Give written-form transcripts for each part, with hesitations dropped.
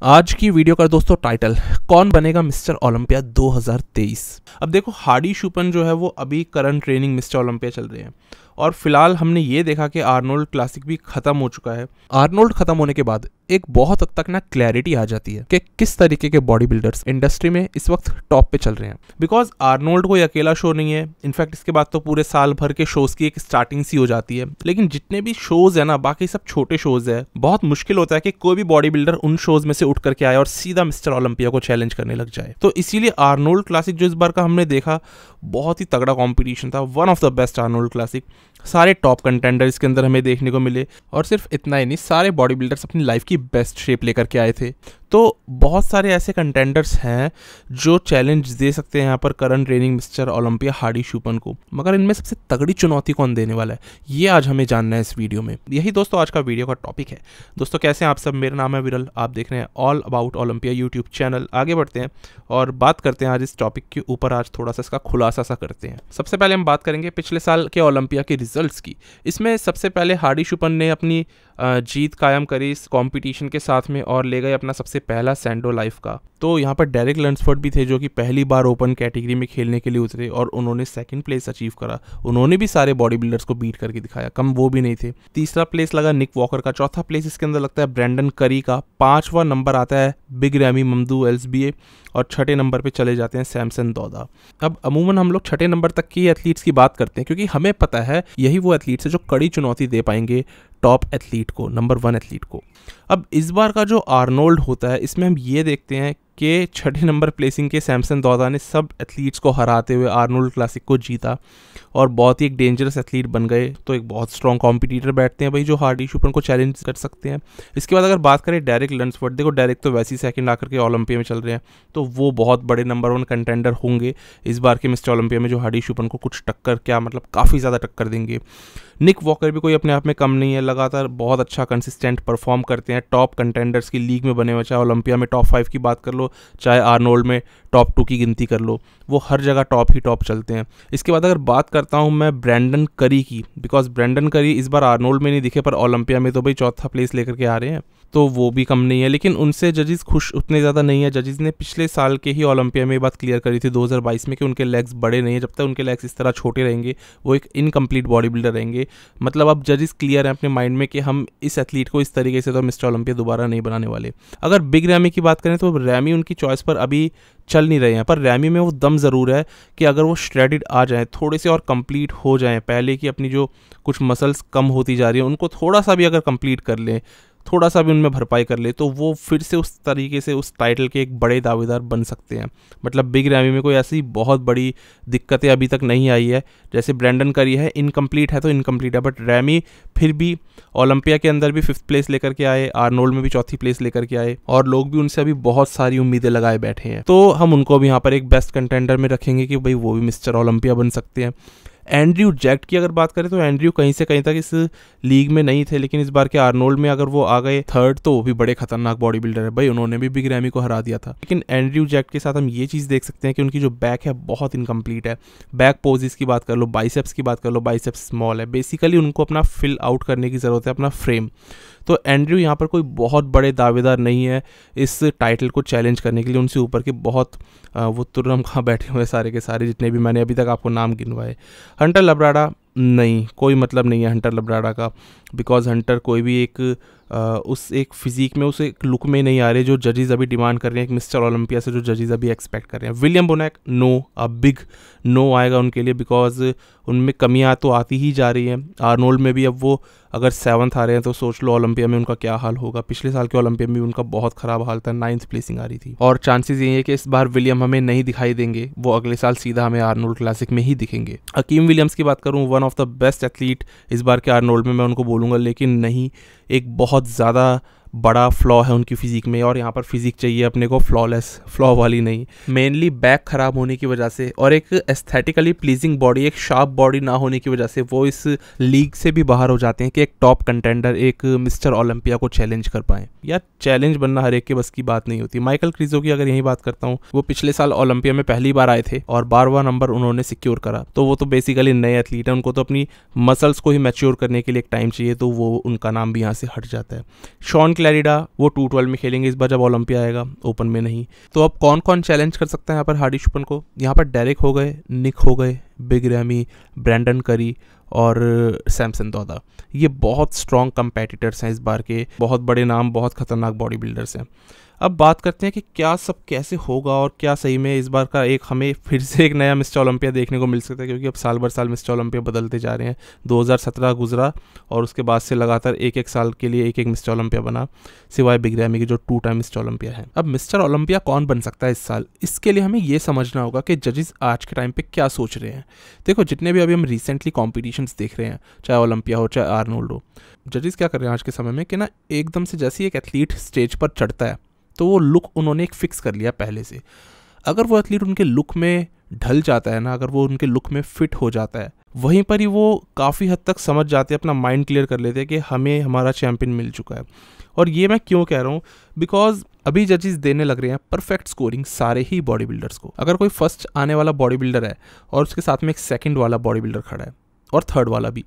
आज की वीडियो का दोस्तों टाइटल, कौन बनेगा मिस्टर ओलंपिया 2023। अब देखो, हार्डी शुपन जो है वो अभी करंट ट्रेनिंग मिस्टर ओलंपिया चल रहे हैं और फिलहाल हमने ये देखा कि आर्नोल्ड क्लासिक भी खत्म हो चुका है। आर्नोल्ड खत्म होने के बाद एक बहुत हद तक ना क्लैरिटी आ जाती है कि किस तरीके के बॉडी बिल्डर्स इंडस्ट्री में इस वक्त टॉप पे चल रहे हैं। बिकॉज आर्नोल्ड कोई अकेला शो नहीं है, इनफैक्ट इसके बाद तो पूरे साल भर के शोज की एक स्टार्टिंग सी हो जाती है। लेकिन जितने भी शोज है ना, बाकी सब छोटे शोज है, बहुत मुश्किल होता है कि कोई भी बॉडी बिल्डर उन शोज में से उठ करके आए और सीधा मिस्टर ओलंपिया को चैलेंज करने लग जाए। तो इसीलिए आर्नोल्ड क्लासिक जो इस बार का हमने देखा, बहुत ही तगड़ा कॉम्पिटिशन था, one of the best Arnold classic. सारे टॉप कंटेंडर इसके अंदर हमें देखने को मिले और सिर्फ इतना ही नहीं, सारे बॉडी बिल्डर्स अपनी लाइफ की बेस्ट शेप लेकर के आए थे। तो बहुत सारे ऐसे कंटेंडर्स हैं जो चैलेंज दे सकते हैं यहाँ पर current training mister Olympia Hardy शुपन को, मगर इनमें सबसे तगड़ी चुनौती कौन देने वाला है, ये आज हमें जानना है इस वीडियो में। यही दोस्तों आज का वीडियो का टॉपिक है। दोस्तों कैसे हैं आप सब, मेरा नाम है विरल, आप देख रहे हैं all about Olympia YouTube channel. आगे बढ़ते हैं और बात करते हैं आज इस टॉपिक के ऊपर। आज थोड़ा सा इसका खुलासा सा करते हैं। सबसे पहले हम बात करेंगे पिछले साल के ओलंपिया के रिजल्ट्स की। इसमें सबसे पहले हार्डी शुपन ने अपनी जीत कायम करी इस कंपटीशन के साथ में और ले गए अपना सबसे पहला सैंडो लाइफ का। तो यहाँ पर डेरिक लंसफोर्ड भी थे जो कि पहली बार ओपन कैटेगरी में खेलने के लिए उतरे और उन्होंने सेकंड प्लेस अचीव करा। उन्होंने भी सारे बॉडी बिल्डर्स को बीट करके दिखाया, कम वो भी नहीं थे। तीसरा प्लेस लगा निक वॉकर का, चौथा प्लेस इसके अंदर लगता है ब्रेंडन करी का, पांचवा नंबर आता है बिग रैमी ममदू एल्सबीए और छठे नंबर पे चले जाते हैं सैमसन दौदा। अब अमूमन हम लोग छठे नंबर तक की एथलीट्स की बात करते हैं क्योंकि हमें पता है यही वो एथलीट्स है जो कड़ी चुनौती दे पाएंगे टॉप एथलीट को, नंबर 1 एथलीट को। अब इस बार का जो आर्नोल्ड होता है, इसमें हम ये देखते हैं कि छठे नंबर प्लेसिंग के सैमसन दौदा ने सब एथलीट्स को हराते हुए आर्नोल्ड क्लासिक को जीता और बहुत ही एक डेंजरस एथलीट बन गए। तो एक बहुत स्ट्रॉन्ग कॉम्पिटिटर बैठते हैं भाई जो हार्डी शुपन को चैलेंज कर सकते हैं। इसके बाद अगर बात करें डेरिक लंसफोर्ड, देखो डेरिक तो वैसे ही सेकंड आकर के ओलंपिया में चल रहे हैं, तो वो बहुत बड़े नंबर 1 कंटेंडर होंगे इस बार के मिस्टर ओलंपिया में, जो हार्डी शुपन को कुछ टक्कर, क्या मतलब काफ़ी ज़्यादा टक्कर देंगे। निक वॉकर भी कोई अपने आप में कम नहीं है, लगातार बहुत अच्छा कंसिस्टेंट परफॉर्म करते हैं, टॉप कंटेंडर्स की लीग में बने हुए। चाहे ओलंपिया में टॉप 5 की बात कर लो, चाहे आर्नोल्ड में टॉप 2 की गिनती कर लो, वो हर जगह टॉप ही टॉप चलते हैं। इसके बाद अगर बात करता हूँ मैं ब्रेंडन करी की, बिकॉज ब्रेंडन करी इस बार आर्नोल्ड में नहीं दिखे पर ओलंपिया में तो भाई चौथा प्लेस लेकर के आ रहे हैं, तो वो भी कम नहीं है। लेकिन उनसे जजेस खुश उतने ज़्यादा नहीं है। जजेस ने पिछले साल के ही ओलंपिया में ये बात क्लियर करी थी 2022 में कि उनके लेग्स बड़े नहीं है, जब तक उनके लेग्स इस तरह छोटे रहेंगे वो एक इनकम्प्लीट बॉडी बिल्डर रहेंगे। मतलब अब जजेस क्लियर है अपने माइंड में कि हम इस एथलीट को इस तरीके से तो मिस्टर ओलंपिया दोबारा नहीं बनाने वाले। अगर बिग रैमी की बात करें तो रैमी उनकी चॉइस पर अभी चल नहीं रहे हैं, पर रैमी में वो दम ज़रूर है कि अगर वो श्रेडिड आ जाएं, थोड़े से और कंप्लीट हो जाएं, पहले की अपनी जो कुछ मसल्स कम होती जा रही हैं उनको थोड़ा सा भी अगर कंप्लीट कर लें, थोड़ा सा भी उनमें भरपाई कर ले, तो वो फिर से उस तरीके से उस टाइटल के एक बड़े दावेदार बन सकते हैं। मतलब बिग रैमी में कोई ऐसी बहुत बड़ी दिक्कतें अभी तक नहीं आई है। जैसे ब्रेंडन करी है, इनकम्प्लीट है तो इनकम्प्लीट है, बट रैमी फिर भी ओलंपिया के अंदर भी 5th प्लेस लेकर के आए, आर्नोल्ड में भी 4थी प्लेस लेकर के आए और लोग भी उनसे अभी बहुत सारी उम्मीदें लगाए बैठे हैं। तो हम उनको भी यहाँ पर एक बेस्ट कंटेंडर में रखेंगे कि भाई वो भी मिस्टर ओलंपिया बन सकते हैं। एंड्रयू जैक्ट की अगर बात करें तो एंड्रयू कहीं से कहीं तक इस लीग में नहीं थे, लेकिन इस बार के आर्नोल्ड में अगर वो आ गए थर्ड तो वो भी बड़े खतरनाक बॉडी बिल्डर है भाई, उन्होंने भी बिग रैमी को हरा दिया था। लेकिन एंड्रयू जैक्ट के साथ हम ये चीज़ देख सकते हैं कि उनकी जो बैक है बहुत इनकम्प्लीट है। बैक पोजेस की बात कर लो, बाइसेप्स की बात कर लो, बाइसेप्स स्मॉल है, बेसिकली उनको अपना फिल आउट करने की ज़रूरत है, अपना फ्रेम। तो एंड्रयू यहाँ पर कोई बहुत बड़े दावेदार नहीं है इस टाइटल को चैलेंज करने के लिए। उनसे ऊपर के बहुत वो तुर्रम कहाँ बैठे हुए सारे के सारे जितने भी मैंने अभी तक आपको नाम गिनवाए। हंटर लब्राडा नहीं, कोई मतलब नहीं है हंटर लब्राडा का, बिकॉज हंटर कोई भी एक उस एक फिजिक में, उस एक लुक में नहीं आ रहे जो जजेस अभी डिमांड कर रहे हैं एक मिस्टर ओलंपिया से, जो जजेस अभी एक्सपेक्ट कर रहे हैं। William Bonac no, a big no आएगा उनके लिए, बिकॉज उनमें कमियां तो आती ही जा रही हैं। आर्नोल्ड में भी अब वो अगर 7th आ रहे हैं तो सोच लो ओलंपिया में उनका क्या हाल होगा। पिछले साल के ओलंपिया में भी उनका बहुत खराब हाल था, 9th प्लेसिंग आ रही थी। और चांसेस ये है कि इस बार विलियम हमें नहीं दिखाई देंगे, वो अगले साल सीधा हमें आर्नोल्ड क्लासिक में ही दिखेंगे। हकीम विलियम्स की बात करूँ, one of the best athlete इस बार के आर्नोल्ड में मैं उनको बोलूँगा, लेकिन नहीं, एक बहुत ज़्यादा बड़ा फ्लॉ है उनकी फिजिक में और यहाँ पर फिजिक चाहिए अपने को फ्लॉलेस, फ्लॉ वाली नहीं। मेनली बैक खराब होने की वजह से और एक एस्थेटिकली प्लीजिंग बॉडी, एक शार्प बॉडी ना होने की वजह से वो इस लीग से भी बाहर हो जाते हैं कि एक टॉप कंटेंडर, एक मिस्टर ओलंपिया को चैलेंज कर पाएं। या चैलेंज बनना हर एक के बस की बात नहीं होती। माइकल क्रीजो की अगर यही बात करता हूँ, वो पिछले साल ओलंपिया में पहली बार आए थे और 12वां नंबर उन्होंने सिक्योर करा, तो वो तो बेसिकली नए एथलीट है, उनको तो अपनी मसल्स को ही मैच्योर करने के लिए एक टाइम चाहिए, तो वो उनका नाम भी यहाँ से हट जाता है। शॉन क्लैरिडा वो 212 में खेलेंगे इस बार जब ओलंपिया आएगा, ओपन में नहीं। तो अब कौन कौन चैलेंज कर सकता है यहाँ पर हार्डी शुपन को? यहाँ पर डेरेक हो गए, निक हो गए, बिग रैमी, ब्रैंडन करी और सैमसन दौदा। ये बहुत स्ट्रॉन्ग कंपेटिटर्स हैं इस बार के, बहुत बड़े नाम, बहुत खतरनाक बॉडी बिल्डर्स हैं। अब बात करते हैं कि क्या सब कैसे होगा और क्या सही में इस बार का एक हमें फिर से एक नया मिस्टर ओलंपिया देखने को मिल सकता है, क्योंकि अब साल भर साल मिस्टर ओलंपिया बदलते जा रहे हैं। 2017 गुजरा और उसके बाद से लगातार एक एक साल के लिए एक एक मिस्टर ओलंपिया बना, सिवाय बिग रैमी के जो 2 टाइम मिस्टर ओलंपिया है। अब मिस्टर ओलंपिया कौन बन सकता है इस साल, इसके लिए हमें ये समझना होगा कि जजेस आज के टाइम पे क्या सोच रहे हैं। देखो जितने भी अभी हम रिसेंटली कॉम्पिटिशन्स देख रहे हैं, चाहे ओलंपिया हो चाहे आर्नोल्ड हो, जजेस क्या कर रहे हैं आज के समय में कि ना एकदम से जैसे ही एक एथलीट स्टेज पर चढ़ता है तो वो लुक उन्होंने एक फिक्स कर लिया पहले से। अगर वो एथलीट उनके लुक में ढल जाता है ना, अगर वो उनके लुक में फिट हो जाता है, वहीं पर ही वो काफ़ी हद तक समझ जाते हैं, अपना माइंड क्लियर कर लेते हैं कि हमें हमारा चैंपियन मिल चुका है। और ये मैं क्यों कह रहा हूँ, बिकॉज अभी जजेस देने लग रहे हैं परफेक्ट स्कोरिंग सारे ही बॉडी बिल्डर्स को। अगर कोई फर्स्ट आने वाला बॉडी बिल्डर है और उसके साथ में एक सेकंड वाला बॉडी बिल्डर खड़ा है और थर्ड वाला भी,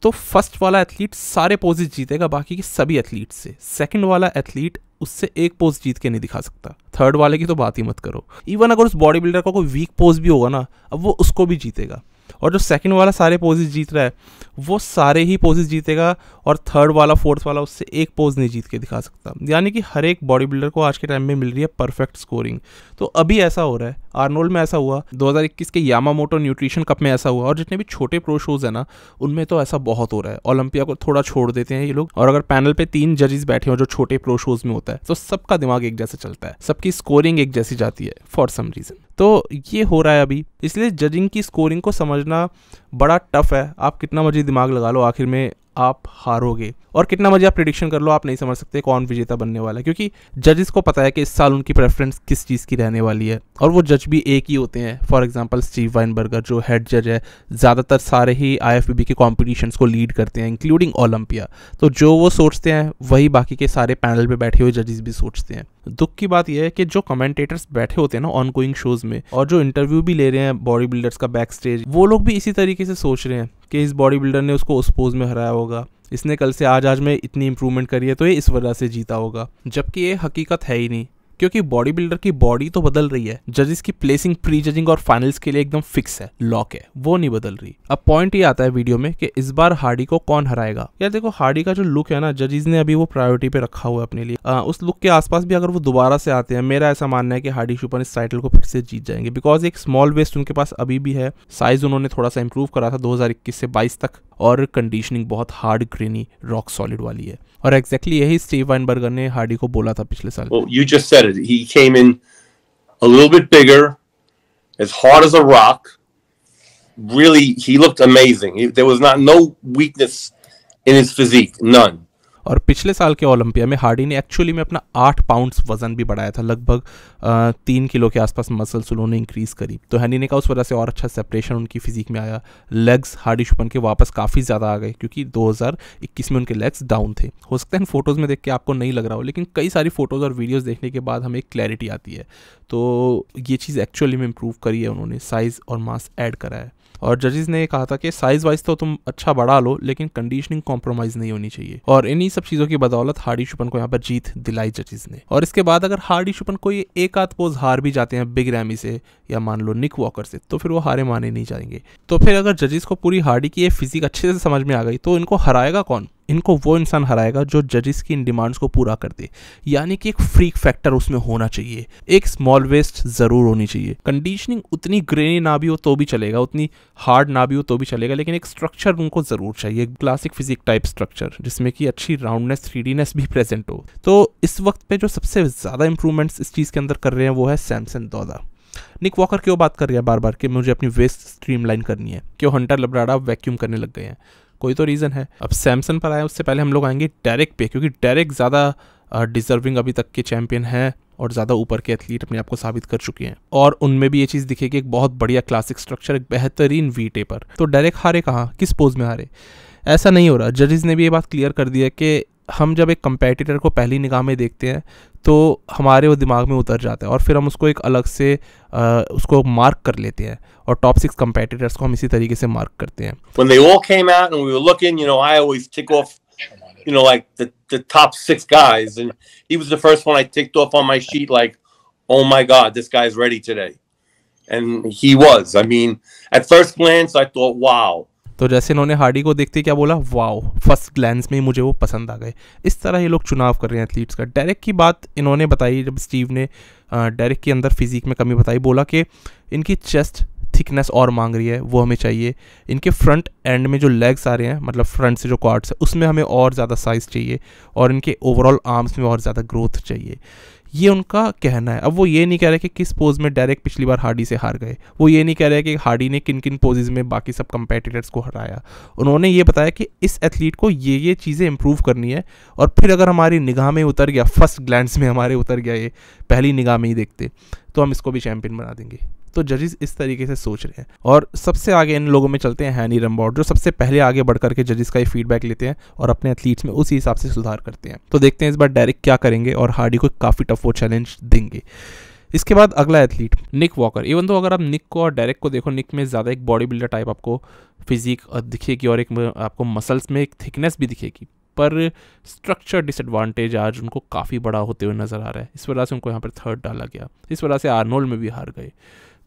तो फर्स्ट वाला एथलीट सारे पोजेस जीतेगा बाकी के सभी एथलीट से। सेकंड वाला एथलीट उससे एक पोज जीत के नहीं दिखा सकता, थर्ड वाले की तो बात ही मत करो। इवन अगर उस बॉडी बिल्डर का कोई वीक पोज भी होगा ना, अब वो उसको भी जीतेगा। और जो सेकंड वाला सारे पोजेस जीत रहा है वो सारे ही पोजेस जीतेगा, और थर्ड वाला फोर्थ वाला उससे एक पोज नहीं जीत के दिखा सकता। यानी कि हर एक बॉडी बिल्डर को आज के टाइम में मिल रही है परफेक्ट स्कोरिंग। तो अभी ऐसा हो रहा है, आर्नोल्ड में ऐसा हुआ, 2021 के यामामोटो न्यूट्रिशन कप में ऐसा हुआ, और जितने भी छोटे प्रो शोज है ना उनमें तो ऐसा बहुत हो रहा है। ओलंपिया को थोड़ा छोड़ देते हैं ये लोग, और अगर पैनल पे 3 जजेस बैठे हो जो छोटे प्रो शोज में होता है तो सबका दिमाग एक जैसा चलता है, सबकी स्कोरिंग एक जैसी जाती है फॉर सम रीजन। तो ये हो रहा है अभी, इसलिए जजिंग की स्कोरिंग को समझना बड़ा टफ है। आप कितना मर्जी दिमाग लगा लो, आखिर में आप हारोगे, और कितना मर्जी आप प्रेडिक्शन कर लो, आप नहीं समझ सकते कौन विजेता बनने वाला है, क्योंकि जजेस को पता है कि इस साल उनकी प्रेफरेंस किस चीज़ की रहने वाली है, और वो जज भी एक ही होते हैं। फॉर एग्जांपल स्टीव वाइनबर्गर जो हेड जज है, ज़्यादातर सारे ही IFBB के कॉम्पिटिशन्स को लीड करते हैं इंक्लूडिंग ओलंपिया। तो जो वो सोचते हैं वही बाकी के सारे पैनल पे बैठे हुए जजेस भी सोचते हैं। दुख की बात यह है कि जो कमेंटेटर्स बैठे होते हैं ना ऑन गोइंग शोज में, और जो इंटरव्यू भी ले रहे हैं बॉडी बिल्डर्स का बैक स्टेज, वो लोग भी इसी तरीके से सोच रहे हैं कि इस बॉडी बिल्डर ने उसको उस पोज में हराया होगा, इसने कल से आज में इतनी इंप्रूवमेंट करी है तो ये इस वजह से जीता होगा, जबकि ये हकीकत है ही नहीं। क्योंकि बॉडी बिल्डर की बॉडी तो बदल रही है, जजेस की प्लेसिंग प्री जजिंग और फाइनल्स के लिए एकदम फिक्स है, लॉक है, वो नहीं बदल रही। अब पॉइंट ये आता है वीडियो में कि इस बार हार्डी को कौन हराएगा। यार देखो हार्डी का जो लुक है ना, जजेस ने अभी वो प्रायोरिटी पे रखा हुआ है अपने लिए। उस लुक के आसपास भी अगर वो दोबारा से आते हैं, मेरा ऐसा मानना है कि हार्डी शुपन इस टाइटल को फिर से जीत जाएंगे, बिकॉज एक स्मॉल वेस्ट उनके पास अभी भी है, साइज उन्होंने थोड़ा सा इंप्रूव करा था 2021 से 22 तक, और कंडीशनिंग बहुत हार्ड ग्रेनी रॉक सॉलिड वाली है। और एग्जैक्टली यही स्टीव वाइनबर्गर ने हार्डी को बोला था पिछले साल। Well, you just said it. He came in a little bit bigger, as hard as a rock. Really, he looked amazing. There was no weakness in his physique, none. और पिछले साल के ओलंपिया में हार्डी ने actually में अपना 8 pounds वजन भी बढ़ाया था, लगभग 3 किलो के आसपास मसल्स उन्होंने इंक्रीज करी। तो हैनी ने कहा उस वजह से और अच्छा सेपरेशन उनकी फिजिक में आया। लेग्स हार्डी शुपन के वापस काफ़ी ज़्यादा आ गए, क्योंकि 2021 में उनके लेग्स डाउन थे। हो सकता है फोटोज़ में देख के आपको नहीं लग रहा हो, लेकिन कई सारी फोटोज़ और वीडियोज़ देखने के बाद हमें एक क्लैरिटी आती है। तो ये चीज़ एक्चुअली में इम्प्रूव करी है उन्होंने, साइज़ और मास ऐड करा है। और जजेस ने कहा था कि साइज वाइज तो तुम अच्छा बढ़ा लो, लेकिन कंडीशनिंग कॉम्प्रोमाइज़ नहीं होनी चाहिए। और इन्हीं सब चीज़ों की बदौलत हार्डी शुपन को यहाँ पर जीत दिलाई जजेस ने। और इसके बाद अगर हार्डी शुपन को ये एक आध पोज हार भी जाते हैं बिग रैमी से या मान लो निक वॉकर से, तो फिर वो हारे माने नहीं जाएंगे। तो फिर अगर जजेस को पूरी हार्डी की ये फिजिक अच्छे से समझ में आ गई, तो इनको हराएगा कौन? इनको वो इंसान हराएगा जो जजेस की इन डिमांड्स को पूरा कर दे। यानी कि एक फ्रीक फैक्टर उसमें होना चाहिए, एक स्मॉल वेस्ट जरूर होनी चाहिए, कंडीशनिंग उतनी ग्रेनी ना भी हो तो भी चलेगा, उतनी हार्ड ना भी हो तो भी चलेगा, लेकिन एक स्ट्रक्चर उनको जरूर चाहिए, क्लासिक फिजिक टाइप स्ट्रक्चर, जिसमें कि अच्छी राउंडनेस 3Dनेस भी प्रेजेंट हो। तो इस वक्त पे जो सबसे ज्यादा इंप्रूवमेंट्स इस चीज के अंदर कर रहे हैं वो है सैमसन दौदा। निक वॉकर क्यों बात कर रही है बार बार कि मुझे अपनी वेस्ट स्ट्रीमलाइन करनी है, क्यों हंटर लब्राडा वैक्यूम करने लग गए हैं, कोई तो रीज़न है। अब सैमसन पर आए उससे पहले हम लोग आएंगे डेरेक पे, क्योंकि डेरेक ज़्यादा डिजर्विंग अभी तक के चैंपियन हैं और ज़्यादा ऊपर के एथलीट अपने आप को साबित कर चुके हैं, और उनमें भी ये चीज़ दिखेगी, एक बहुत बढ़िया क्लासिक स्ट्रक्चर, एक बेहतरीन वी टेपर। तो डेरेक हारे कहाँ, किस पोज में हारे? ऐसा नहीं हो रहा। जजेस ने भी ये बात क्लियर कर दी है कि हम जब एक कंपेटिटर को पहली निगाह में देखते हैं तो हमारे वो दिमाग में उतर जाता है, और फिर हम उसको एक अलग से उसको मार्क कर लेते हैं, और टॉप 6 कंपेटिटर्स को हम इसी तरीके से मार्क करते हैं। When they all came out and we were looking, I always tick off like the top 6 guys, and he was the first one I ticked off on my sheet. Like, oh my God, this guy's ready today, and he was. I mean, at first glance, I thought, wow. तो जैसे इन्होंने Hardy को देखते क्या बोला, wow, first glans में मुझे वो पसंद आ गए। इस तरह ये लोग चुनाव कर रहे हैं एथलीट्स का। डेरेक की बात इन्होंने बताई, जब स्टीव ने डेरेक के अंदर फिजिक में कमी बताई, बोला कि इनकी चेस्ट थिकनेस और मांग रही है, वो हमें चाहिए। इनके फ्रंट एंड में जो लेग्स आ रहे हैं, मतलब फ्रंट से जो क्वाड्स है, उसमें हमें और ज़्यादा साइज़ चाहिए, और इनके ओवरऑल आर्म्स में और ज़्यादा ग्रोथ चाहिए। ये उनका कहना है। अब वो ये नहीं कह रहे कि किस पोज में डायरेक्ट पिछली बार हार्डी से हार गए, वो ये नहीं कह रहे कि हार्डी ने किन किन पोजेज में बाकी सब कंपेटिटर्स को हराया। उन्होंने ये बताया कि इस एथलीट को ये चीज़ें इंप्रूव करनी है, और फिर अगर हमारी निगाह में उतर गया, फर्स्ट ग्लैंस में हमारे उतर गया, ये पहली निगाह में ही देखते, तो हम इसको भी चैंपियन बना देंगे। तो जजेस इस तरीके से सोच रहे हैं। और सबसे आगे इन लोगों में चलते हैं हैनी रम्बाउड, जो सबसे पहले आगे बढ़ करके जजेस का ये फीडबैक लेते हैं और अपने एथलीट्स में उसी हिसाब से सुधार करते हैं। तो देखते हैं इस बार डायरेक्ट क्या करेंगे, और हार्डी को काफ़ी टफ वो चैलेंज देंगे। इसके बाद अगला एथलीट निक वॉकर। इवन तो अगर आप निक को और डायरेक्ट को देखो, निक में ज़्यादा एक बॉडी बिल्डर टाइप आपको फिजिक दिखेगी, और एक आपको मसल्स में एक थिकनेस भी दिखेगी, पर स्ट्रक्चर डिसएडवांटेज आज उनको काफ़ी बड़ा होते हुए नज़र आ रहा है। इस वजह से उनको यहाँ पर थर्ड डाला गया, इस वजह से आर्नोल्ड में भी हार गए।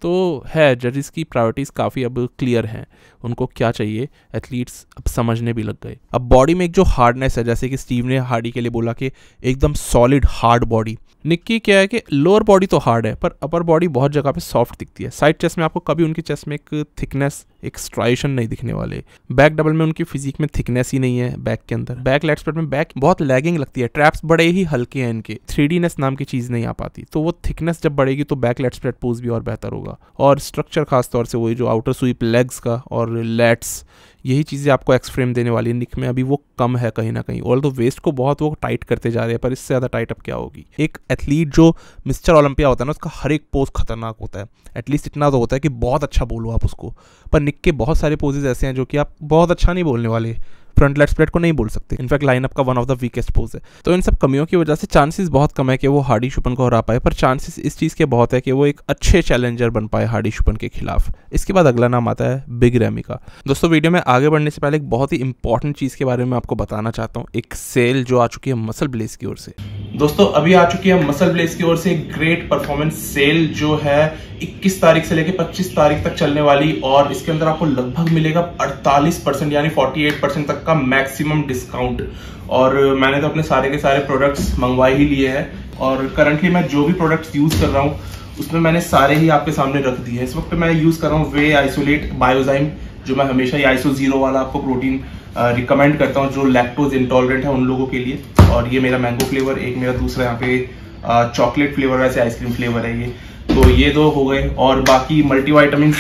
तो है, जजेस की प्रायोरिटीज़ काफ़ी अब क्लियर हैं, उनको क्या चाहिए एथलीट्स अब समझने भी लग गए। अब बॉडी में एक जो हार्डनेस है, जैसे कि स्टीव ने हार्डी के लिए बोला कि एकदम सॉलिड हार्ड बॉडी, निक की क्या है कि लोअर बॉडी तो हार्ड है, पर अपर बॉडी बहुत जगह पे सॉफ्ट दिखती है। साइड चेस्ट में आपको कभी उनकी चेस्ट में एक थिकनेस, एक स्ट्राइशन नहीं दिखने वाले। बैक डबल में उनकी फिजिक में थिकनेस ही नहीं है बैक के अंदर। बैक लेग स्प्रेड में बैक बहुत लैगिंग लगती है, ट्रैप्स बड़े ही हल्के हैं इनके, 3Dनेस नाम की चीज़ नहीं आ पाती। तो वो थिकनेस जब बढ़ेगी तो बैक लेग स्प्रेड पोज भी और बेहतर होगा। और स्ट्रक्चर खासतौर से वही जो आउटर स्वीप लेग्स का और लैट्स, यही चीज़ें आपको एक्स फ्रेम देने वाली है। निक में अभी वो कम है कहीं ना कहीं, और तो वेस्ट को बहुत वो टाइट करते जा रहे हैं, पर इससे ज़्यादा टाइट अब क्या होगी। एक एथलीट जो मिस्टर ओलंपिया होता है ना, उसका हर एक पोज खतरनाक होता है। एटलीस्ट इतना तो होता है कि बहुत अच्छा बोलो आप उसको, पर निक के बहुत सारे पोजेज ऐसे हैं जो कि आप बहुत अच्छा नहीं बोलने वाले। फ्रंट लेग स्प्रेड को नहीं बोल सकते, इनफैक्ट लाइनअप का one of the weakest pose है। तो इन सब कमियों की वजह से चांसेस बहुत कम है कि वो हार्डी शुपन को हरा पाए, पर चांसेस इस चीज़ के बहुत है कि वो एक अच्छे चैलेंजर बन पाए हार्डी शुपन के खिलाफ। इसके बाद अगला नाम आता है बिग रैमी का। दोस्तों, वीडियो में आगे बढ़ने से पहले एक बहुत ही इंपॉर्टेंट चीज़ के बारे में आपको बताना चाहता हूँ। एक सेल जो आ चुकी है मसल ब्लेज की ओर से। दोस्तों, अभी आ चुकी है मसल ब्लेज की ओर से एक ग्रेट परफॉर्मेंस सेल, जो है 21 तारीख से लेकर 25 तारीख तक चलने वाली, और इसके अंदर आपको लगभग मिलेगा 48% यानी 48% तक का मैक्सिमम डिस्काउंट। और मैंने तो अपने सारे के सारे प्रोडक्ट्स मंगवा ही लिए हैं, और करंटली मैं जो भी प्रोडक्ट्स यूज कर रहा हूँ उसमें मैंने सारे ही आपके सामने रख दिए हैं। इस वक्त मैं यूज कर रहा हूँ वे आइसोलेट बायोजाइम, जो मैं हमेशा ही आइसो 0 वाला आपको प्रोटीन रिकमेंड करता हूँ, जो लैक्टोज इंटॉलरेंट है उन लोगों के लिए। और ये मेरा मैंगो फ्लेवर, एक मेरा दूसरा यहाँ पे चॉकलेट फ्लेवर, वैसे आइसक्रीम फ्लेवर है ये। तो ये 2 हो गए, और बाकी मल्टीवाइटामिन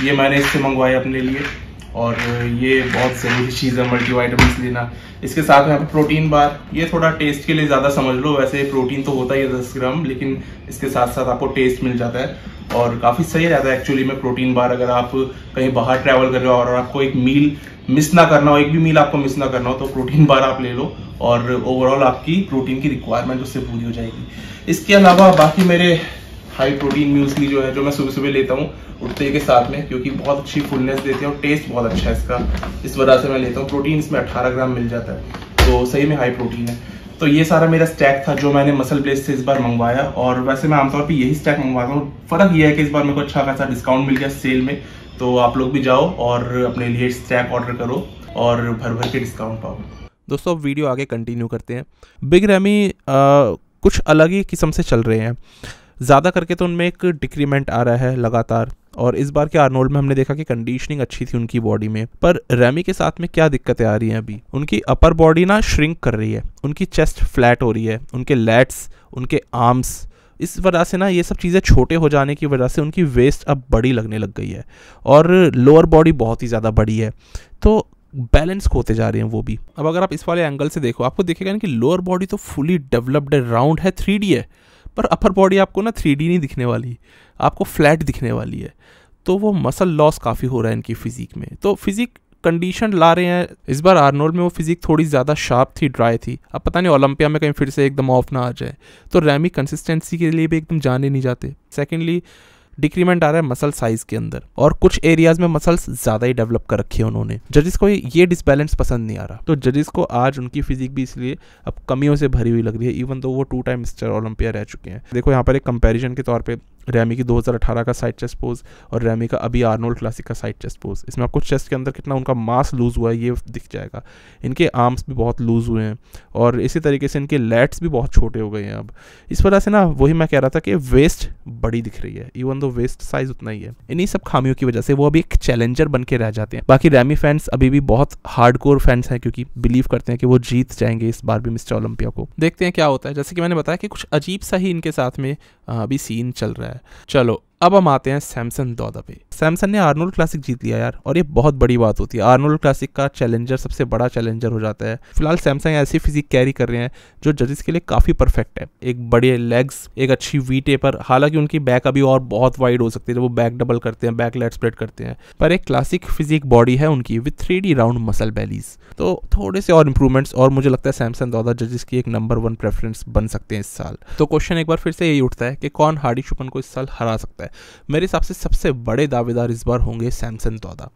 ये मैंने इससे मंगवाए अपने लिए, और ये बहुत ज़रूरी चीज़ है मल्टीवाइटामिन लेना। इसके साथ यहाँ पे प्रोटीन बार, ये थोड़ा टेस्ट के लिए ज़्यादा समझ लो, वैसे प्रोटीन तो होता ही है 10 ग्राम, लेकिन इसके साथ साथ आपको टेस्ट मिल जाता है, और काफ़ी सही रहता है एक्चुअली में प्रोटीन बार। अगर आप कहीं बाहर ट्रैवल कर रहे हो और आपको एक मील मिस ना करना हो, एक भी मील आपको मिस ना करना हो, तो प्रोटीन बार आप ले लो, और ओवरऑल आपकी प्रोटीन की रिक्वायरमेंट उससे पूरी हो जाएगी। इसके अलावा बाकी मेरे हाई प्रोटीन म्यूसली जो है, जो मैं सुबह सुबह लेता हूँ उठते के साथ में, क्योंकि बहुत अच्छी फुलनेस देती है और टेस्ट बहुत अच्छा है इसका, इस वजह से मैं लेता हूँ। प्रोटीन इसमें 18 ग्राम मिल जाता है, तो सही में हाई प्रोटीन है। तो ये सारा मेरा स्टैक था जो मैंने मसल ब्लेज से इस बार मंगवाया, और वैसे मैं आमतौर पे यही स्टैक मंगवाता हूँ। फर्क ये है कि इस बार मेरे को अच्छा खासा डिस्काउंट मिल गया सेल में, तो आप लोग भी जाओ और अपने लिए स्टैक ऑर्डर करो और भर भर के डिस्काउंट पाओ। दोस्तों, अब वीडियो आगे कंटिन्यू करते हैं। बिग रैमी कुछ अलग ही किस्म से चल रहे हैं, ज़्यादा करके तो उनमें एक डिक्रीमेंट आ रहा है लगातार, और इस बार के आर्नोल्ड में हमने देखा कि कंडीशनिंग अच्छी थी उनकी बॉडी में। पर रैमी के साथ में क्या दिक्कतें आ रही हैं अभी, उनकी अपर बॉडी ना श्रिंक कर रही है, उनकी चेस्ट फ्लैट हो रही है, उनके लैट्स, उनके आर्म्स, इस वजह से ना ये सब चीज़ें छोटे हो जाने की वजह से उनकी वेस्ट अब बड़ी लगने लग गई है, और लोअर बॉडी बहुत ही ज़्यादा बड़ी है, तो बैलेंस खोते जा रहे हैं वो भी। अब अगर आप इस वाले एंगल से देखो, आपको दिखेगा ना कि लोअर बॉडी तो फुली डेवलप्ड है, राउंड है, 3D है, पर अपर बॉडी आपको ना 3D नहीं दिखने वाली, आपको फ्लैट दिखने वाली है। तो वो मसल लॉस काफ़ी हो रहा है इनकी फिजिक में, तो फिजिक कंडीशन ला रहे हैं। इस बार आर्नोल्ड में वो फिजिक थोड़ी ज़्यादा शार्प थी, ड्राई थी, अब पता नहीं ओलंपिया में कहीं फिर से एकदम ऑफ ना आ जाए। तो रैमी कंसिस्टेंसी के लिए भी एकदम जाने नहीं जाते। सेकेंडली डिक्रीमेंट आ रहा है मसल साइज के अंदर, और कुछ एरियाज में मसल्स ज़्यादा ही डेवलप कर रखी है उन्होंने। जजेस को ये डिसबैलेंस पसंद नहीं आ रहा, तो जजेस को आज उनकी फिजिक भी इसलिए अब कमियों से भरी हुई लग रही है, इवन तो वो 2 टाइम मिस्टर ओलंपिया रह चुके हैं। देखो यहाँ पर एक कंपैरिजन के तौर पे रैमी की 2018 का साइड चेस्ट पोज और रैमी का अभी आर्नोल्ड क्लासिक का साइड चेस्ट पोज, इसमें आपको चेस्ट के अंदर कितना उनका मास लूज हुआ है ये दिख जाएगा। इनके आर्म्स भी बहुत लूज हुए हैं और इसी तरीके से इनके लैट्स भी बहुत छोटे हो गए हैं अब। इस वजह से ना वही मैं कह रहा था कि वेस्ट बड़ी दिख रही है, इवन दो वेस्ट साइज उतना ही है। इन्हीं सब खामियों की वजह से वो अभी एक चैलेंजर बन के रह जाते हैं। बाकी रैमी फैंस अभी भी बहुत हार्डकोर फैंस हैं, क्योंकि बिलीव करते हैं कि वो जीत जाएंगे इस बार भी मिस्टर ओलंपिया को। देखते हैं क्या होता है। जैसे कि मैंने बताया कि कुछ अजीब सा ही इनके साथ में अभी सीन चल रहा है। चलो अब हम आते हैं सैमसन दौदा पे। सैमसन ने आर्नोल्ड क्लासिक जीत लिया यार, और ये बहुत बड़ी बात होती है। आर्नोल्ड क्लासिक का चैलेंजर सबसे बड़ा चैलेंजर हो जाता है। फिलहाल सैमसन ऐसी फिजिक कैरी कर रहे हैं जो जजेस के लिए काफ़ी परफेक्ट है। एक बड़े लेग्स, एक अच्छी वी टेपर, हालांकि उनकी बैक अभी और बहुत वाइड हो सकती है जब वो बैक डबल करते हैं, बैक लेट स्प्रेड करते हैं, पर एक क्लासिक फिजिक बॉडी है उनकी with 3D round muscle Bally's. तो थोड़े से और इंप्रूवमेंट्स और मुझे लगता है सैमसन दौदा जजेस की एक नंबर 1 प्रेफरेंस बन सकते हैं इस साल। तो क्वेश्चन एक बार फिर से यही उठता है कि कौन हार्डी शुपन को इस साल हरा सकता है। मेरे हिसाब से सबसे बड़े दावेदार इस बार होंगे सैमसन दौदा।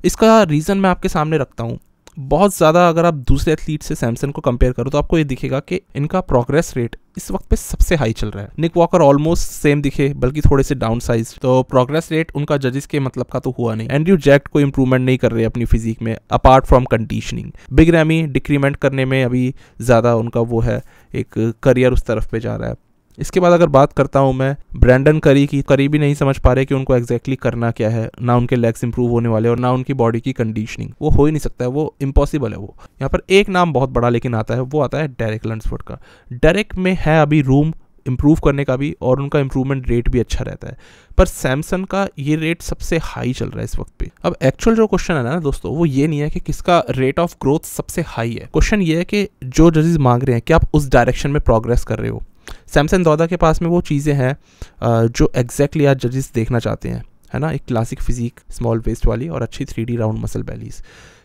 इसका रीज़न मैं आपके सामने रखता हूँ। बहुत ज़्यादा अगर आप दूसरे एथलीट से सैमसन को कंपेयर करो तो आपको ये दिखेगा कि इनका प्रोग्रेस रेट इस वक्त पे सबसे हाई चल रहा है। निक वॉकर ऑलमोस्ट सेम दिखे, बल्कि थोड़े से डाउन साइज, तो प्रोग्रेस रेट उनका जजेस के मतलब का तो हुआ नहीं। एंड्रयू जैक्ट को इंप्रूवमेंट नहीं कर रहे अपनी फिजिक में apart from conditioning. Big ramie decrement करने में अभी ज़्यादा उनका वो है, एक करियर उस तरफ पे जा रहा है। इसके बाद अगर बात करता हूँ मैं ब्रैंडन करी की, करी भी नहीं समझ पा रहे कि उनको एग्जैक्टली करना क्या है। ना उनके लेग्स इंप्रूव होने वाले और ना उनकी बॉडी की कंडीशनिंग, वो हो ही नहीं सकता है, वो इम्पॉसिबल है। वो यहाँ पर एक नाम बहुत बड़ा लेकिन आता है, वो आता है डेरेक लंसफोर्ड का। डेरेक में है अभी रूम इंप्रूव करने का भी, और उनका इंप्रूवमेंट रेट भी अच्छा रहता है, पर सैमसन का ये रेट सबसे हाई चल रहा है इस वक्त पे। अब एक्चुअल जो क्वेश्चन है ना दोस्तों, वो ये नहीं है कि किसका रेट ऑफ ग्रोथ सबसे हाई है। क्वेश्चन ये है कि जो जजेस मांग रहे हैं कि आप उस डायरेक्शन में प्रोग्रेस कर रहे हो। सैमसन दौदा के पास में वो चीज़ें हैं जो एग्जैक्टली आज जजेस देखना चाहते हैं, है ना। एक क्लासिक फिजिक, स्मॉल वेस्ट वाली और अच्छी 3D round muscle Bally's.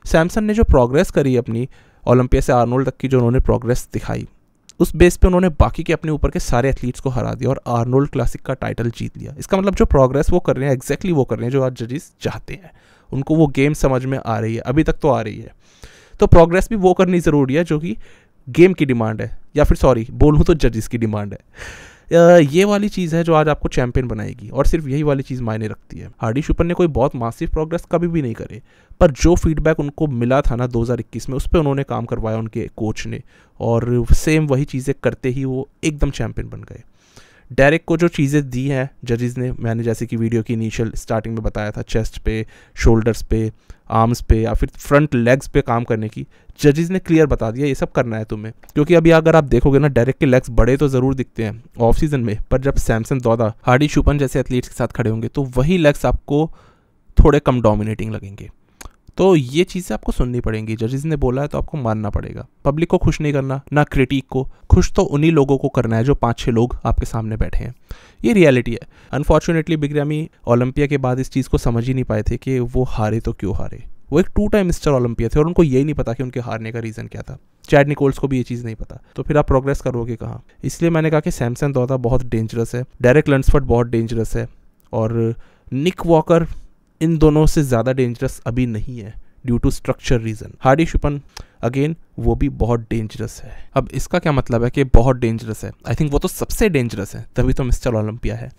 Samson ने जो प्रोग्रेस करी अपनी ओलंपिया से आर्नोल्ड तक की, जो उन्होंने प्रोग्रेस दिखाई, उस बेस पे उन्होंने बाकी के अपने ऊपर के सारे एथलीट्स को हरा दिया और आर्नोल्ड क्लासिक का टाइटल जीत लिया। इसका मतलब जो प्रोग्रेस वो कर रहे हैं एग्जैक्टली वो कर रहे हैं जो आज जजेस चाहते हैं। उनको वो गेम समझ में आ रही है, अभी तक तो आ रही है। तो प्रोग्रेस भी वो करनी ज़रूरी है जो कि गेम की डिमांड है, या फिर सॉरी बोलूँ तो जजेस की डिमांड है। ये वाली चीज़ है जो आज आपको चैंपियन बनाएगी, और सिर्फ यही वाली चीज़ मायने रखती है। हार्डी शुपन ने कोई बहुत मासिव प्रोग्रेस कभी भी नहीं करे, पर जो फीडबैक उनको मिला था ना 2021 में, उस पर उन्होंने काम करवाया उनके कोच ने, और सेम वही चीज़ें करते ही वो एकदम चैंपियन बन गए। डेरेक को जो चीज़ें दी हैं जजेस ने, मैंने जैसे कि वीडियो की इनिशियल स्टार्टिंग में बताया था, चेस्ट पे, शोल्डर्स पे, आर्म्स पे या फिर फ्रंट लेग्स पे काम करने की, जजेस ने क्लियर बता दिया ये सब करना है तुम्हें। क्योंकि अभी अगर आप देखोगे ना, डेरेक के लेग्स बड़े तो ज़रूर दिखते हैं ऑफ सीजन में, पर जब सैमसन दौदा, हार्डी शुपन जैसे एथलीट्स के साथ खड़े होंगे तो वही लेग्स आपको थोड़े कम डोमिनेटिंग लगेंगे। तो ये चीज़ें आपको सुननी पड़ेंगी। जजेस ने बोला है तो आपको मानना पड़ेगा। पब्लिक को खुश नहीं करना, ना क्रिटिक को खुश, तो उन्हीं लोगों को करना है जो 5-6 लोग आपके सामने बैठे हैं। ये रियलिटी है। अनफॉर्चुनेटली बिग रैमी ओलंपिया के बाद इस चीज़ को समझ ही नहीं पाए थे कि वो हारे तो क्यों हारे। वो एक 2 टाइम मिस्टर ओलंपिया थे और उनको यही नहीं पता कि उनके हारने का रीज़न क्या था। चैड निकोल्स को भी ये चीज़ नहीं पता, तो फिर आप प्रोग्रेस करोगे कहाँ। इसलिए मैंने कहा कि सैमसन दौदा बहुत डेंजरस है, डेरेक लंसफोर्ड बहुत डेंजरस है, और निक वॉकर इन दोनों से ज़्यादा डेंजरस अभी नहीं है due to structure reason. Hardy शुपन अगेन वो भी बहुत डेंजरस है। अब इसका क्या मतलब है कि बहुत डेंजरस है? आई थिंक वो तो सबसे डेंजरस है, तभी तो मिस्टर ओलंपिया है।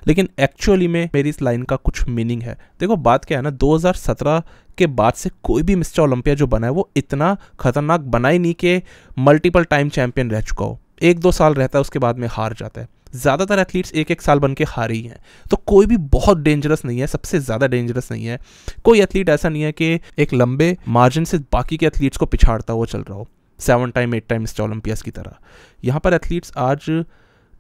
लेकिन एक्चुअली में मेरी इस लाइन का कुछ मीनिंग है। देखो बात क्या है ना, 2017 के बाद से कोई भी मिस्टर ओलंपिया जो बना है वो इतना खतरनाक बना ही नहीं कि मल्टीपल टाइम चैंपियन रह चुका हो। 1-2 साल रहता है उसके बाद में हार जाता है। ज़्यादातर एथलीट्स 1-1 साल बन के हारे ही हैं। तो कोई भी बहुत डेंजरस नहीं है, सबसे ज़्यादा डेंजरस नहीं है। कोई एथलीट ऐसा नहीं है कि एक लंबे मार्जिन से बाकी के एथलीट्स को पिछाड़ता हुआ चल रहा हो, 7 टाइम 8 टाइम मिस्टर ओलंपियास की तरह। यहाँ पर एथलीट्स आज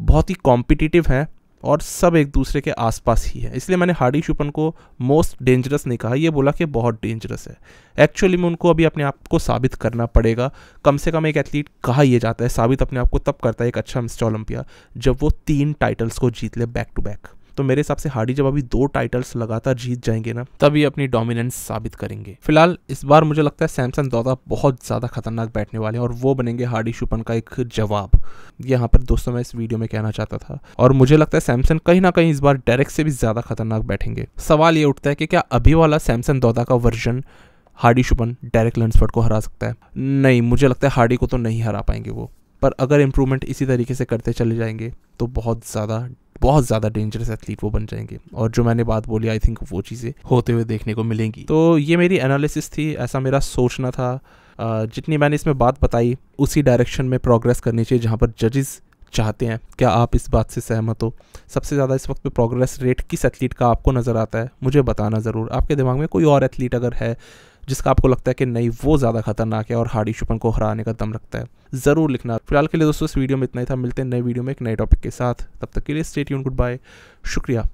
बहुत ही कॉम्पिटिटिव हैं और सब एक दूसरे के आसपास ही है। इसलिए मैंने हार्डी शुपन को मोस्ट डेंजरस नहीं कहा, ये बोला कि बहुत डेंजरस है। एक्चुअली में उनको अभी अपने आप को साबित करना पड़ेगा। कम से कम एक एथलीट कहा यह जाता है साबित अपने आप को तब करता है एक अच्छा मिस्टर ओलंपिया, जब वो 3 टाइटल्स को जीत ले बैक टू बैक। तो मेरे हिसाब से हार्डी जब अभी 2 टाइटल्स लगातार जीत जाएंगे ना, तब ये अपनी डोमिनेंस साबित करेंगे। फिलहाल इस बार मुझे लगता है सैमसन दौदा बहुत ज़्यादा खतरनाक बैठने वाले हैं और वो बनेंगे हार्डी शुपन का एक जवाब। यहाँ पर दोस्तों मैं इस वीडियो में कहना चाहता था, और मुझे लगता है सैमसन कहीं ना कहीं इस बार डेरेक से भी ज़्यादा खतरनाक बैठेंगे। सवाल ये उठता है कि क्या अभी वाला सैमसन दौदा का वर्जन हार्डी शुपन डेरेक लंसफोर्ड को हरा सकता है? नहीं, मुझे लगता है हार्डी को तो नहीं हरा पाएंगे वो, पर अगर इम्प्रूवमेंट इसी तरीके से करते चले जाएंगे तो बहुत ज़्यादा डेंजरस एथलीट वो बन जाएंगे, और जो मैंने बात बोली आई थिंक वो चीज़ें होते हुए देखने को मिलेंगी। तो ये मेरी एनालिसिस थी, ऐसा मेरा सोचना था। जितनी मैंने इसमें बात बताई उसी डायरेक्शन में प्रोग्रेस करनी चाहिए जहाँ पर जजेस चाहते हैं। क्या आप इस बात से सहमत हो? सबसे ज़्यादा इस वक्त पे प्रोग्रेस रेट किस एथलीट का आपको नज़र आता है? मुझे बताना ज़रूर। आपके दिमाग में कोई और एथलीट अगर है जिसका आपको लगता है कि नहीं वो ज़्यादा खतरनाक है और हार्डी शुपन को हराने का दम रखता है, ज़रूर लिखना। फिलहाल के लिए दोस्तों इस वीडियो में इतना ही था, मिलते हैं नए वीडियो में एक नए टॉपिक के साथ। तब तक के लिए स्टे ट्यून्ड, गुड बाय, शुक्रिया।